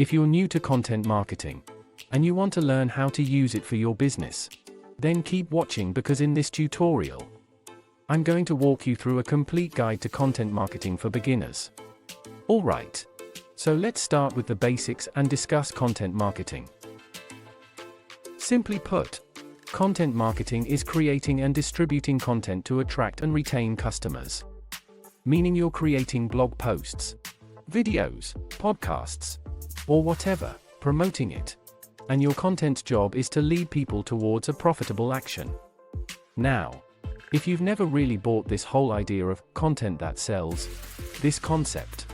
If you're new to content marketing and you want to learn how to use it for your business, then keep watching because in this tutorial, I'm going to walk you through a complete guide to content marketing for beginners. Alright, so let's start with the basics and discuss content marketing. Simply put, content marketing is creating and distributing content to attract and retain customers. Meaning you're creating blog posts, videos, podcasts, or whatever, promoting it. And your content's job is to lead people towards a profitable action. Now, if you've never really bought this whole idea of content that sells, this concept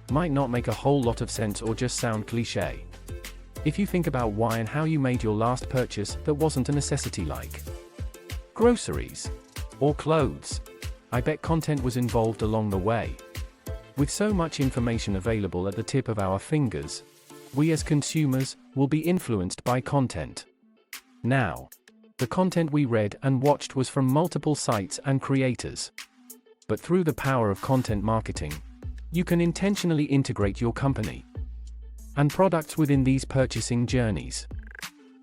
might not make a whole lot of sense or just sound cliché. If you think about why and how you made your last purchase that wasn't a necessity like groceries or clothes, I bet content was involved along the way. With so much information available at the tip of our fingers, we as consumers will be influenced by content. Now, the content we read and watched was from multiple sites and creators. But through the power of content marketing, you can intentionally integrate your company and products within these purchasing journeys.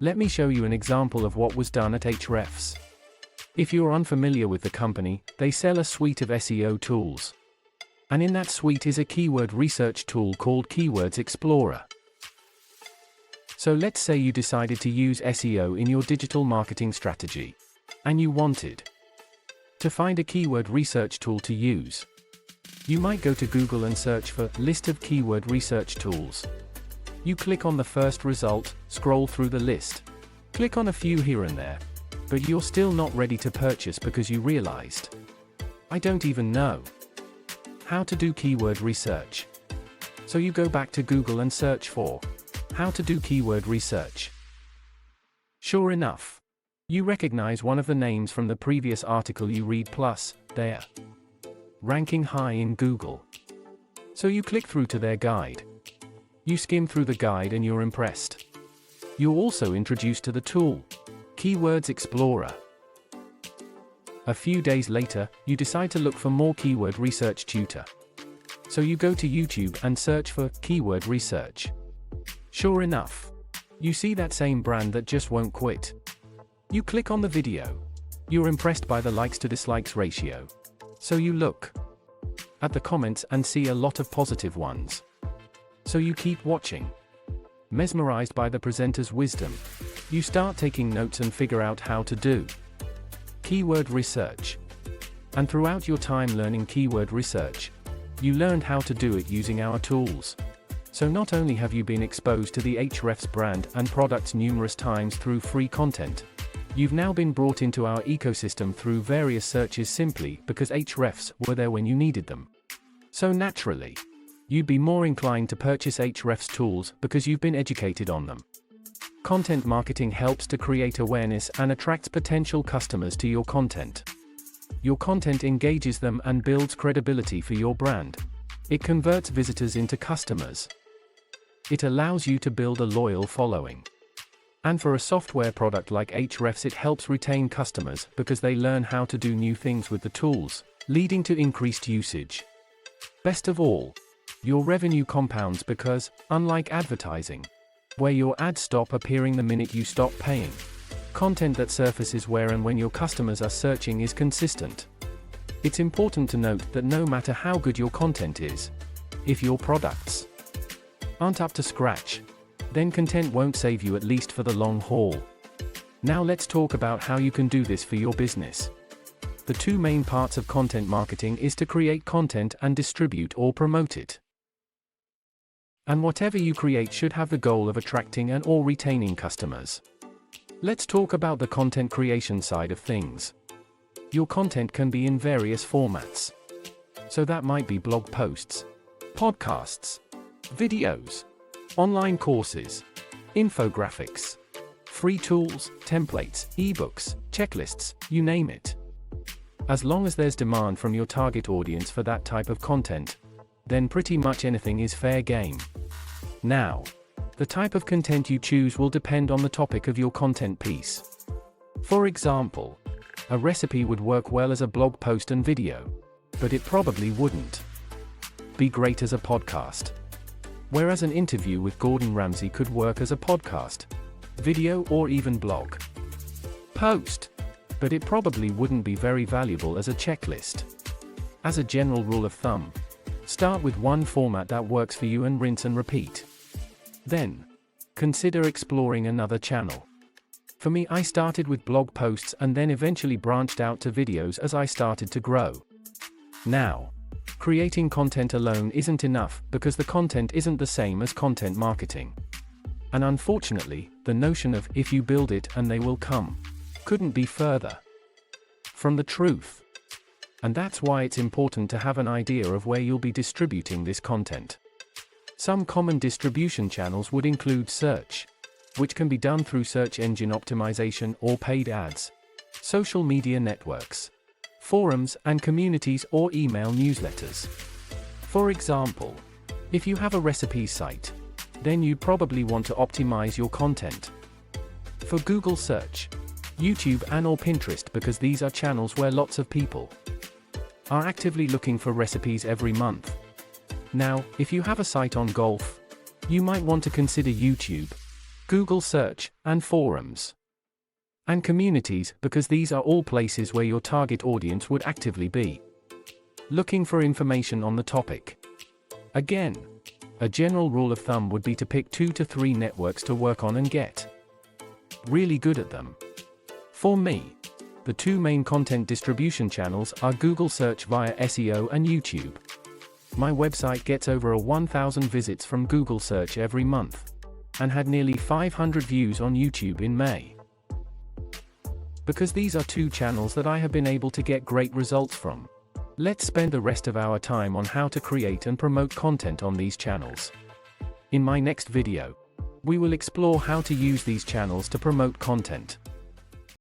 Let me show you an example of what was done at Ahrefs. If you're unfamiliar with the company, they sell a suite of SEO tools. And in that suite is a keyword research tool called Keywords Explorer. So let's say you decided to use SEO in your digital marketing strategy, and you wanted to find a keyword research tool to use. You might go to Google and search for list of keyword research tools. You click on the first result, scroll through the list, click on a few here and there, but you're still not ready to purchase because you realized, I don't even know how to do keyword research. So you go back to Google and search for how to do keyword research. Sure enough, you recognize one of the names from the previous article you read, plus they're ranking high in Google. So you click through to their guide. You skim through the guide and you're impressed. You're also introduced to the tool, Keywords Explorer. A few days later, you decide to look for more keyword research tutor. So you go to YouTube and search for keyword research. Sure enough, you see that same brand that just won't quit. You click on the video. You're impressed by the likes to dislikes ratio. So you look at the comments and see a lot of positive ones. So you keep watching. Mesmerized by the presenter's wisdom, you start taking notes and figure out how to do keyword research. And throughout your time learning keyword research, you learned how to do it using our tools. So not only have you been exposed to the Ahrefs brand and products numerous times through free content, you've now been brought into our ecosystem through various searches simply because Ahrefs were there when you needed them. So naturally, you'd be more inclined to purchase Ahrefs tools because you've been educated on them. Content marketing helps to create awareness and attracts potential customers to your content. Your content engages them and builds credibility for your brand. It converts visitors into customers. It allows you to build a loyal following. And for a software product like Ahrefs, it helps retain customers because they learn how to do new things with the tools, leading to increased usage. Best of all, your revenue compounds because, unlike advertising, where your ads stop appearing the minute you stop paying, content that surfaces where and when your customers are searching is consistent. It's important to note that no matter how good your content is, if your products aren't up to scratch, then content won't save you, at least for the long haul. Now let's talk about how you can do this for your business. The two main parts of content marketing is to create content and distribute or promote it. And whatever you create should have the goal of attracting and or retaining customers. Let's talk about the content creation side of things. Your content can be in various formats. So that might be blog posts, podcasts, videos, online courses, infographics, free tools, templates, ebooks, checklists, you name it. As long as there's demand from your target audience for that type of content, then pretty much anything is fair game. Now, the type of content you choose will depend on the topic of your content piece. For example, a recipe would work well as a blog post and video, but it probably wouldn't be great as a podcast. whereas an interview with Gordon Ramsay could work as a podcast, video, or even blog post. But it probably wouldn't be very valuable as a checklist. As a general rule of thumb, start with one format that works for you and rinse and repeat. Then, consider exploring another channel. For me, I started with blog posts and then eventually branched out to videos as I started to grow. Now, creating content alone isn't enough because the content isn't the same as content marketing. And unfortunately, the notion of if you build it and they will come couldn't be further from the truth. And that's why it's important to have an idea of where you'll be distributing this content. Some common distribution channels would include search, which can be done through search engine optimization or paid ads, social media networks, forums and communities, or email newsletters. For example, if you have a recipe site, then you probably want to optimize your content for Google search, YouTube and/or Pinterest, because these are channels where lots of people are actively looking for recipes every month. Now, if you have a site on golf, you might want to consider YouTube, Google search, and forums and communities, because these are all places where your target audience would actively be looking for information on the topic. Again, a general rule of thumb would be to pick 2 to 3 networks to work on and get really good at them. For me, the 2 main content distribution channels are Google search via SEO and YouTube. My website gets over 1,000 visits from Google search every month, and had nearly 500 views on YouTube in May. Because these are 2 channels that I have been able to get great results from. Let's spend the rest of our time on how to create and promote content on these channels. In my next video, we will explore how to use these channels to promote content.